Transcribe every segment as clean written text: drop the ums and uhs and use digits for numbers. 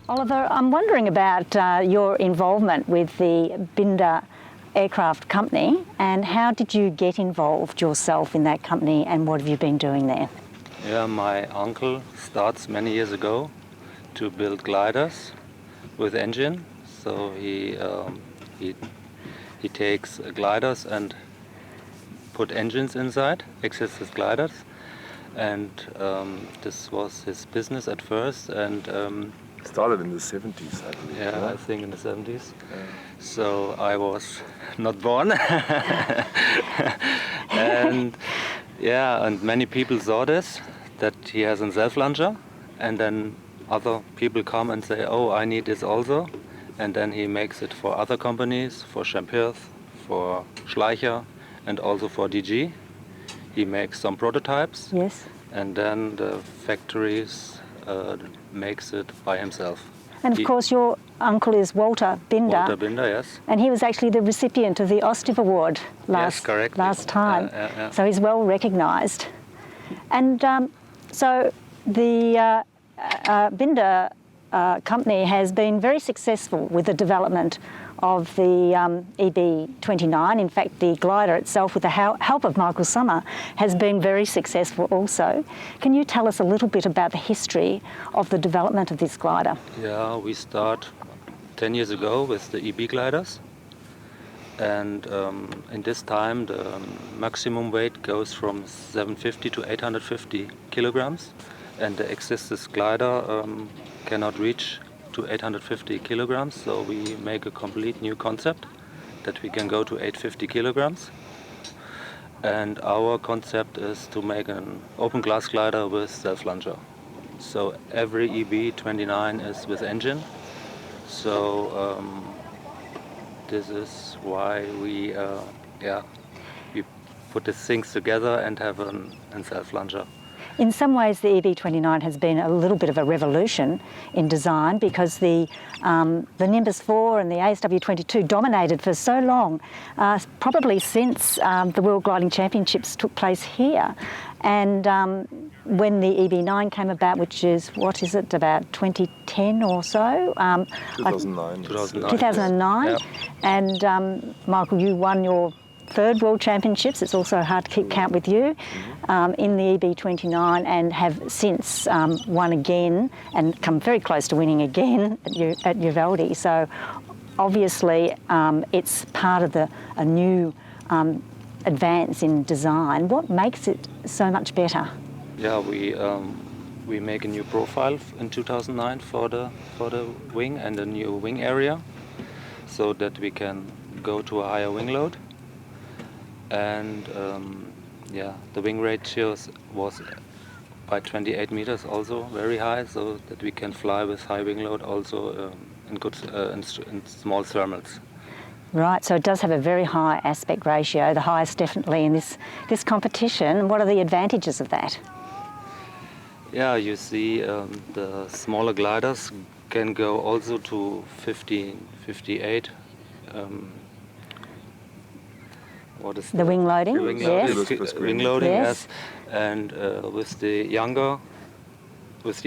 Oliver, I'm wondering about your involvement with the Binder aircraft company, and how did you get involved yourself in that company, and what have you been doing there? Yeah, my uncle starts many years ago to build gliders with engine. So he takes gliders and put engines inside, existing gliders, and this was his business at first. And started in the 70s, I believe. yeah, I think in the 70s. So I was not born. And yeah, and many people saw this, that he has a self-launcher, and then other people come and say, oh, I need this also. And then he makes it for other companies, for Schemperth, for Schleicher, and also for DG. He makes some prototypes. Yes. And then the factories makes it by himself. And of course your uncle is Walter Binder. Walter Binder, yes. And he was actually the recipient of the Ostiv Award last time. So he's well recognised. And so the Binder company has been very successful with the development of the EB29. In fact, the glider itself, with the help of Michael Sommer, has been very successful also. Can you tell us a little bit about the history of the development of this glider? Yeah, we start 10 years ago with the EB gliders. And in this time, the maximum weight goes from 750 to 850 kilograms. And the existing glider cannot reach to 850 kilograms, so we make a complete new concept that we can go to 850 kilograms. And our concept is to make an open glass glider with self-launcher. So every EB29 is with engine. So this is why we put these things together and have a self-launcher. In some ways, the EB29 has been a little bit of a revolution in design, because the Nimbus 4 and the ASW22 dominated for so long, probably since the World Gliding Championships took place here. And when the EB9 came about, which is, what is it, about 2010 or so? 2009. 2009. Yeah. And Michael, you won your third World Championships. It's also hard to keep count with you in the EB29, and have since won again and come very close to winning again at Uvalde. So obviously it's part of a new advance in design. What makes it so much better? Yeah, we make a new profile in 2009 for the wing and a new wing area, so that we can go to a higher wing load. And the wing ratios was by 28 meters, also very high, so that we can fly with high wing load also in small thermals. Right, so it does have a very high aspect ratio, the highest definitely in this competition. What are the advantages of that? Yeah, you see the smaller gliders can go also to 58. What is the wing loading? Yes. Wing loading, yes. And with the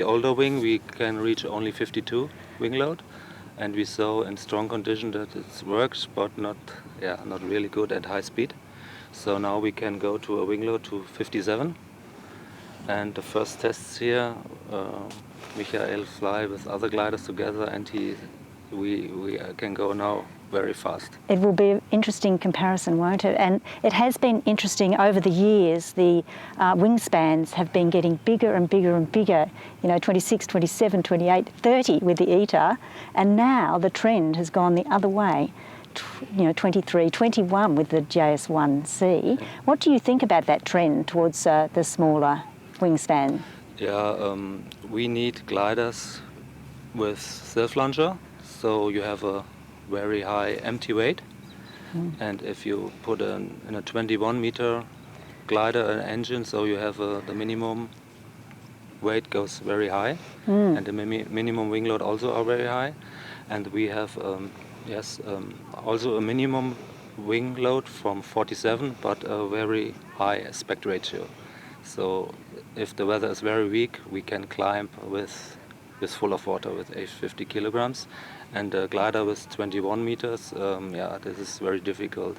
older wing, we can reach only 52 wing load, and we saw in strong condition that it works, but not really good at high speed. So now we can go to a wing load to 57. And the first tests here, Michael fly with other gliders together, and we can go now very fast. It will be an interesting comparison, won't it? And it has been interesting over the years. The wingspans have been getting bigger and bigger and bigger, 26, 27, 28, 30 with the ETA, and now the trend has gone the other way. 23, 21 with the JS1C. What do you think about that trend towards the smaller wingspan? Yeah, we need gliders with self-launcher, so you have a very high empty weight, and if you put in a 21 meter glider an engine, so you have the minimum weight goes very high, and the minimum wing load also are very high, and we have also a minimum wing load from 47, but a very high aspect ratio. So if the weather is very weak, we can climb with is full of water with 50 kilograms, and a glider with 21 meters. This is very difficult.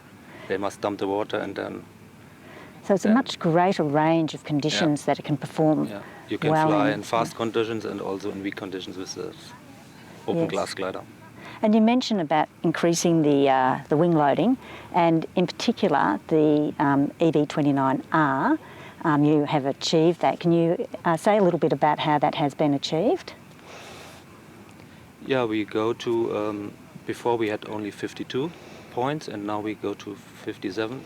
They must dump the water and then. So it's a much greater range of conditions that it can perform. Yeah, you can fly in fast conditions and also in weak conditions with the open glass glider. And you mentioned about increasing the wing loading, and in particular the EB29R. You have achieved that. Can you say a little bit about how that has been achieved? Yeah, we go to, before we had only 52 points, and now we go to 57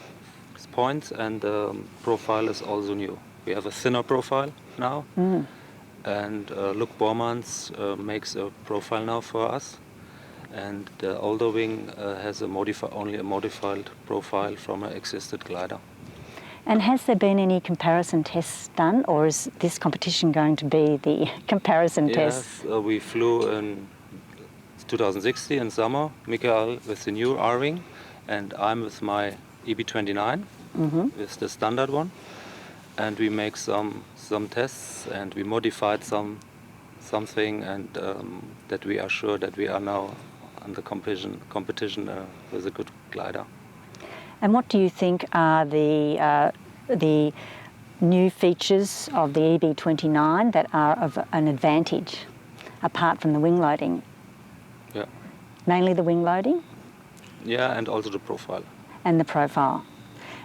points, and the profile is also new. We have a thinner profile now, and Luc Bormans makes a profile now for us, and the older wing has only a modified profile from an existing glider. And has there been any comparison tests done, or is this competition going to be the comparison test? Yes, we flew in 2016 in Sommer, Michael with the new R-wing, and I'm with my EB29, with the standard one. And we make some tests, and we modified something, and that we are sure that we are now on the competition with a good glider. And what do you think are the new features of the EB29 that are of an advantage, apart from the wing loading? Yeah. Mainly the wing loading? Yeah, and also the profile. And the profile.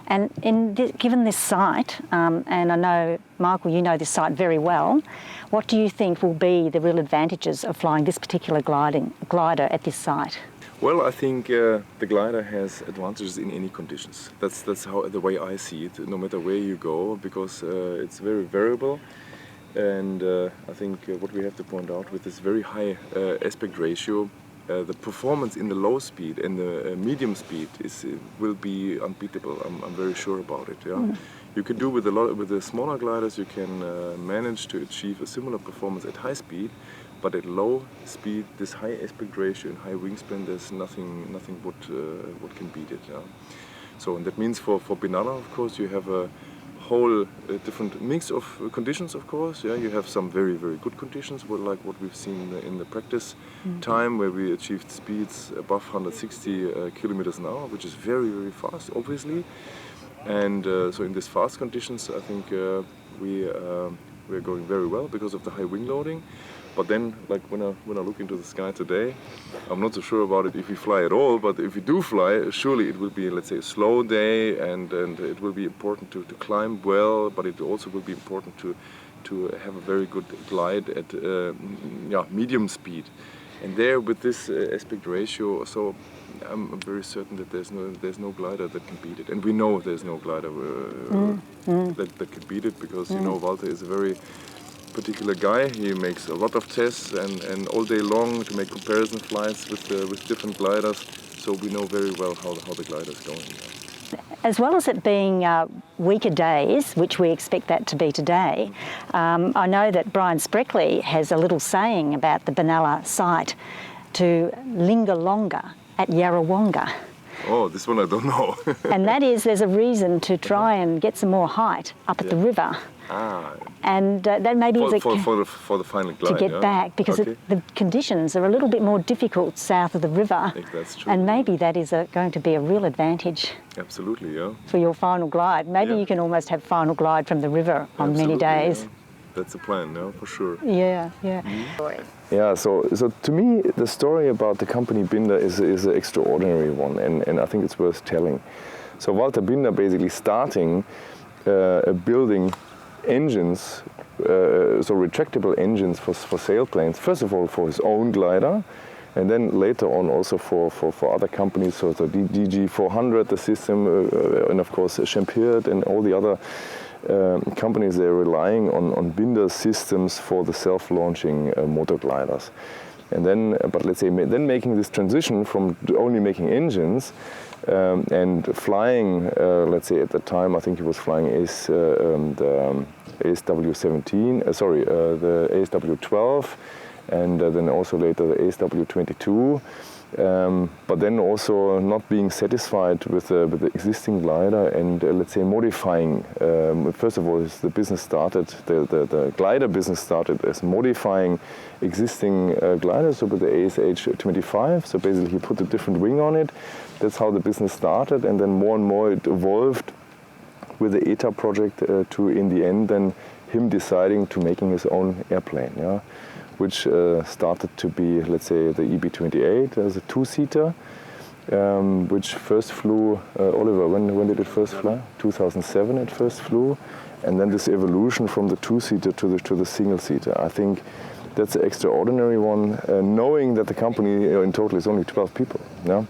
And given this site, and I know, Michael, you know this site very well, what do you think will be the real advantages of flying this particular glider at this site? Well, I think the glider has advantages in any conditions. That's the way I see it, no matter where you go, because it's very variable. And I think what we have to point out with this very high aspect ratio, the performance in the low speed and the medium speed will be unbeatable. I'm very sure about it. Yeah, you can do with the smaller gliders. You can manage to achieve a similar performance at high speed. But at low speed, this high aspect ratio and high wingspan, there's nothing what can beat it. Yeah? So, and that means for Benalla, of course, you have a whole different mix of conditions, of course. Yeah, you have some very, very good conditions, like what we've seen in the practice time, where we achieved speeds above 160 kilometers an hour, which is very, very fast, obviously. And so in these fast conditions, I think we're going very well because of the high wing loading. But then, like when I look into the sky today, I'm not so sure about it if we fly at all. But if we do fly, surely it will be, let's say, a slow day, and it will be important to climb well. But it also will be important to have a very good glide at medium speed. And there, with this aspect ratio, so I'm very certain that there's no glider that can beat it. And we know there's no glider that can beat it, because you know Walter is a very particular guy. He makes a lot of tests and all day long to make comparison flights with different gliders. So we know very well how the glider is going. As well as it being weaker days, which we expect that to be today, I know that Brian Spreckley has a little saying about the Benalla site to linger longer at Yarrawonga. Oh, this one I don't know. And that is, there's a reason to try and get some more height up at the river. And that maybe is for the final glide, to get back, because the conditions are a little bit more difficult south of the river. I think that's true. And maybe that is going to be a real advantage. Absolutely, yeah. For your final glide. Maybe you can almost have final glide from the river on many days. Yeah. That's the plan, no, for sure. Yeah. Yeah, so to me, the story about the company Binder is an extraordinary one, and I think it's worth telling. So Walter Binder basically starting building engines, so retractable engines for sailplanes, first of all for his own glider, and then later on also for other companies, so the DG400, the system, and of course Champiert and all the other companies, they're relying on Binder systems for the self-launching motor gliders. And then, but let's say, then making this transition from only making engines and flying, let's say at the time, I think he was flying the ASW17, the ASW12, and then also later the ASW22. But then also not being satisfied with the existing glider and let's say modifying. First of all, the business started, the glider business started as modifying existing gliders, so with the EB29. So basically he put a different wing on it. That's how the business started, and then more and more it evolved with the ETA project to, in the end, then him deciding to making his own airplane, yeah, which started to be, let's say, the EB28 as a two-seater, which first flew, Oliver, when did it first fly? 2007 it first flew, and then this evolution from the two-seater to the single-seater. I think that's an extraordinary one, knowing that the company in total is only 12 people, yeah?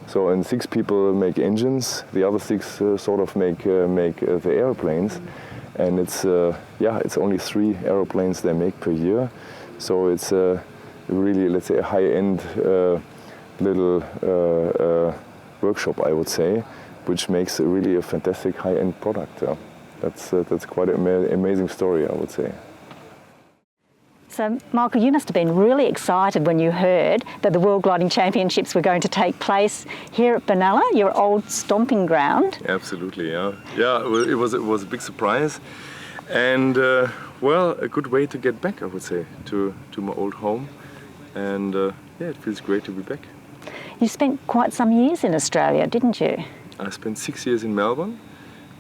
So, and 6 people make engines, the other 6 sort of make the airplanes, and it's it's only 3 airplanes they make per year. So it's really, let's say, a high-end little workshop, I would say, which makes really a fantastic high-end product. That's quite an amazing story, I would say. So, Michael, you must have been really excited when you heard that the World Gliding Championships were going to take place here at Benalla, your old stomping ground. Absolutely, yeah. Yeah, it was a big surprise, and well, a good way to get back, I would say, to my old home, and yeah, it feels great to be back. You spent quite some years in Australia, didn't you? I spent 6 years in Melbourne,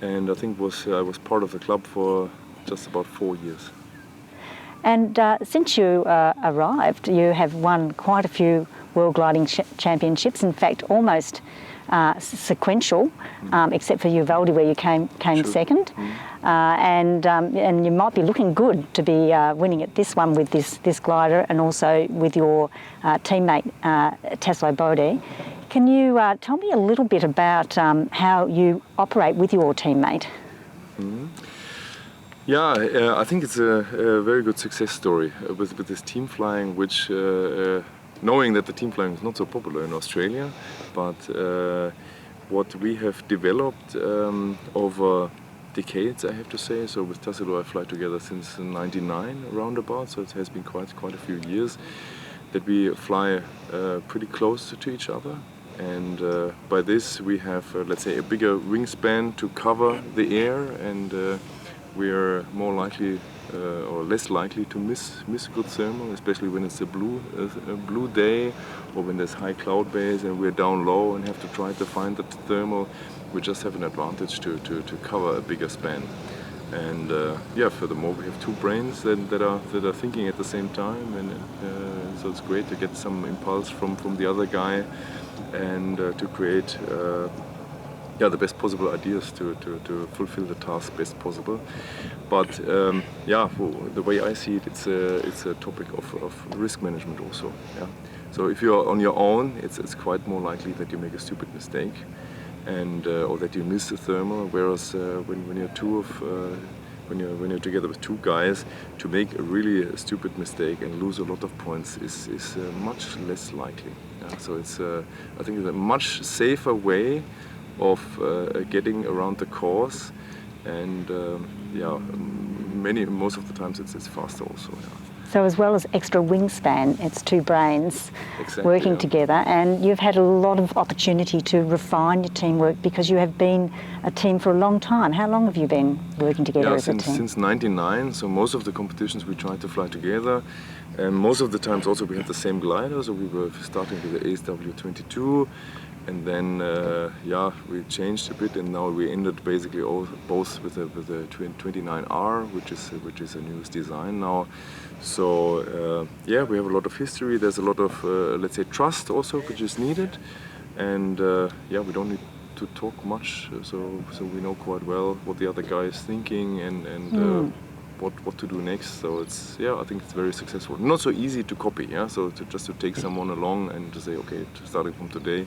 and I think I was part of the club for just about 4 years. And since you arrived, you have won quite a few World Gliding Championships, in fact almost sequential, except for Uvalde where you came sure. second. And you might be looking good to be winning at this one with this glider, and also with your teammate Taslo Bode. Can you tell me a little bit about how you operate with your teammate? Mm-hmm. Yeah, I think it's a very good success story with this team flying, which knowing that the team flying is not so popular in Australia, but what we have developed over decades, I have to say. So with Tassilo I fly together since '99 roundabout, so it has been quite a few years that we fly pretty close to each other. And by this we have, let's say, a bigger wingspan to cover the air, and we are more likely or less likely to miss good thermal, especially when it's a blue day, or when there's high cloud base and we're down low and have to try to find the thermal. We just have an advantage to cover a bigger span. And yeah, furthermore, we have 2 brains that are thinking at the same time, and so it's great to get some impulse from the other guy, and to create the best possible ideas to fulfill the task best possible. But yeah, the way I see it, it's a topic of risk management also. Yeah. So if you're on your own, it's quite more likely that you make a stupid mistake, and or that you miss the thermal. Whereas when you're together with 2 guys, to make a really stupid mistake and lose a lot of points is much less likely. Yeah. So it's I think it's a much safer way of getting around the course, and yeah, most of the times it's faster also. Yeah. So as well as extra wingspan, it's 2 brains exactly, working yeah. together, and you've had a lot of opportunity to refine your teamwork because you have been a team for a long time. How long have you been working together as a team? Since '99, so most of the competitions we tried to fly together, and most of the times also we had the same glider, so we were starting with the EB29, and then yeah, we changed a bit, and now we ended basically both with the 29R, which is a newest design now. So yeah, we have a lot of history. There's a lot of let's say trust also, which is needed, and yeah, we don't need to talk much. So we know quite well what the other guy is thinking, and what to do next. So it's, yeah, I think it's very successful. Not so easy to copy. Yeah, so just to take someone along and to say, okay, starting from today,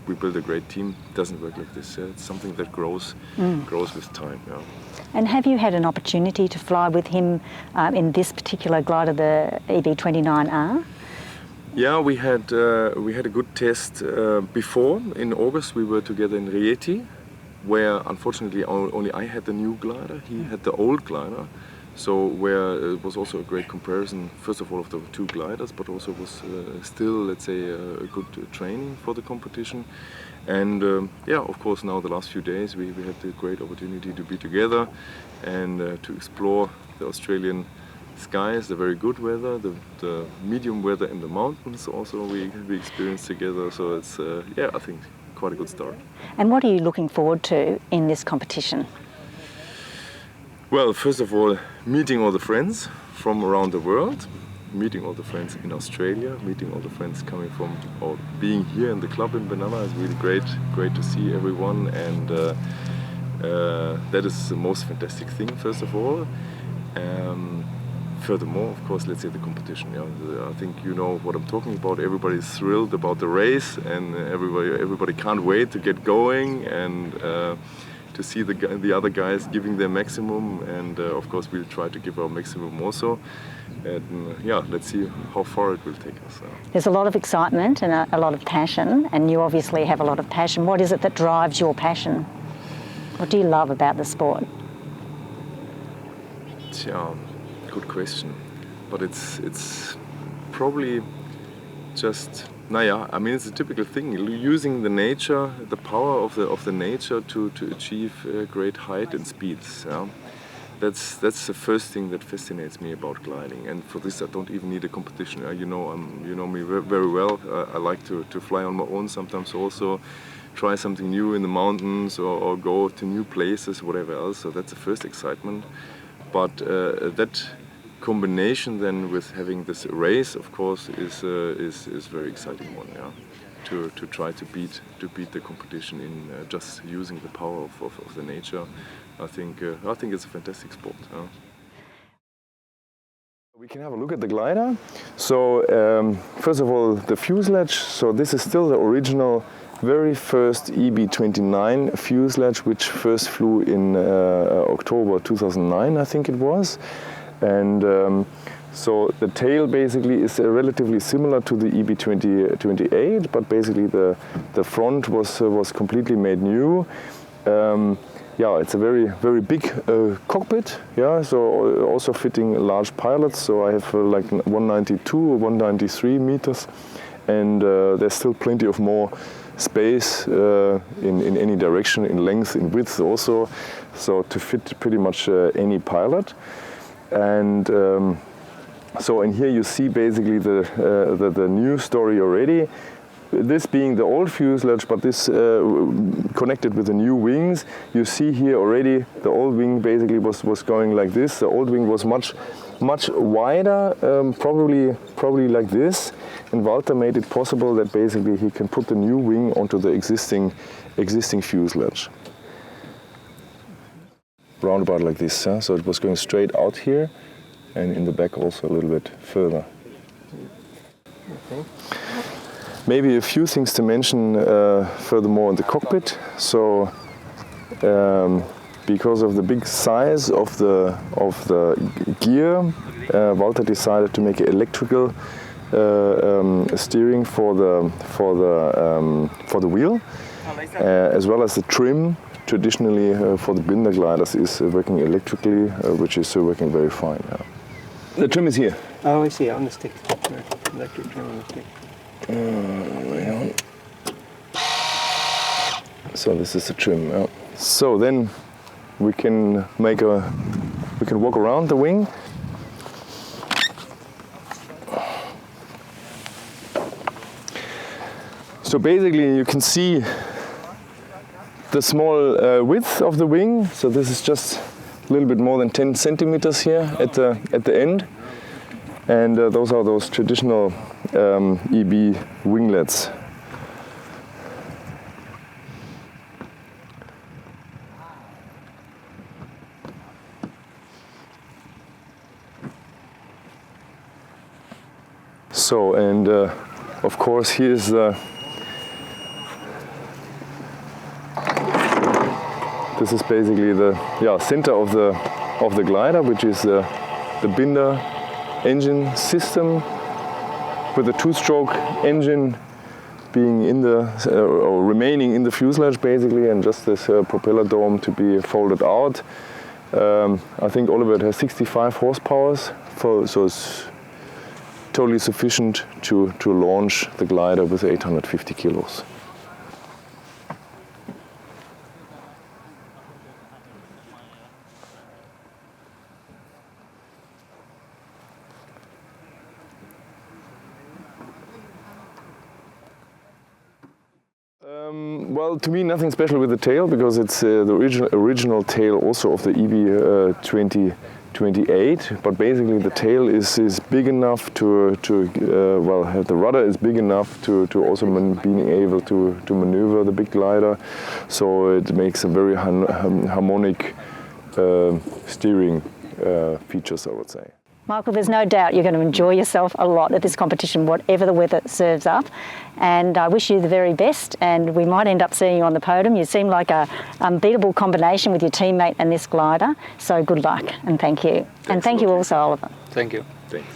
we build a great team. It doesn't work like this. It's something that grows with time. Yeah. And have you had an opportunity to fly with him in this particular glider, the EB29R? Yeah, we had a good test before. In August, we were together in Rieti, where unfortunately only I had the new glider. He had the old glider. So where it was also a great comparison, first of all, of the two gliders, but also was still, let's say, a good training for the competition. And yeah, of course, now the last few days we had the great opportunity to be together and to explore the Australian skies, the very good weather, the medium weather in the mountains also we experienced together. So it's, yeah, I think quite a good start. And what are you looking forward to in this competition? Well, first of all, meeting all the friends from around the world, meeting all the friends in Australia, meeting all the friends coming from, or being here in the club in Benalla is really great to see everyone, and that is the most fantastic thing, first of all. Furthermore, of course, let's say the competition. Yeah, I think you know what I'm talking about. Everybody's thrilled about the race, and everybody can't wait to get going and to see the other guys giving their maximum. And of course, we'll try to give our maximum also. And yeah, let's see how far it will take us. There's a lot of excitement and a lot of passion, and you obviously have a lot of passion. What is it that drives your passion? What do you love about the sport? Yeah, good question. But it's probably just, I mean, it's a typical thing, using the nature, the power of the nature to achieve great height and speeds. Yeah? That's the first thing that fascinates me about gliding, and for this I don't even need a competition. You know me very well. I like to fly on my own sometimes, also try something new in the mountains or go to new places, whatever else. So that's the first excitement. But that combination then with having this race, of course, is a very exciting one. Yeah, to try to beat the competition in just using the power of the nature. I think it's a fantastic sport. We can have a look at the glider. So first of all, the fuselage. So this is still the original, very first EB29 fuselage, which first flew in October 2009, I think it was. And so the tail basically is relatively similar to the EB28, but basically the front was completely made new. Yeah, it's a very big cockpit. Yeah, so also fitting large pilots. So I have like 192 or 193 meters, and there's still plenty of more space in any direction, in length, in width also, so to fit pretty much any pilot. And so in here you see basically the new story already. This being the old fuselage, but this connected with the new wings. You see here already the old wing basically was going like this. The old wing was much wider, probably like this. And Walter made it possible that basically he can put the new wing onto the existing fuselage. Roundabout like this, huh? So it was going straight out here, and in the back also a little bit further. Okay. Maybe a few things to mention furthermore in the cockpit. So because of the big size of the gear, Walter decided to make an electrical steering for the wheel, as well as the trim. Traditionally for the Binder gliders is working electrically, which is working very fine. Yeah. The trim is here. Oh, I see, on the stick. Electric trim on the stick. Hang on. So this is the trim. Yeah. So then we can walk around the wing. So basically you can see the small width of the wing. So this is just a little bit more than 10 centimeters here at the end, and those are those traditional EB winglets. So, and of course here's this is basically the center of the glider, which is the Binder engine system, with a two-stroke engine being in or remaining in the fuselage basically, and just this propeller dome to be folded out. I think Oliver it has 65 horsepower, so it's totally sufficient to launch the glider with 850 kilos. Well, to me, nothing special with the tail, because it's the original tail also of the EB28. But basically, the tail is big enough to the rudder is big enough to also being able to maneuver the big glider. So it makes a very harmonic steering features, I would say. Michael, there's no doubt you're going to enjoy yourself a lot at this competition, whatever the weather serves up. And I wish you the very best, and we might end up seeing you on the podium. You seem like a unbeatable combination with your teammate and this glider. So good luck, and thank you. Thanks and thank you also, Oliver. Thank you. Thanks.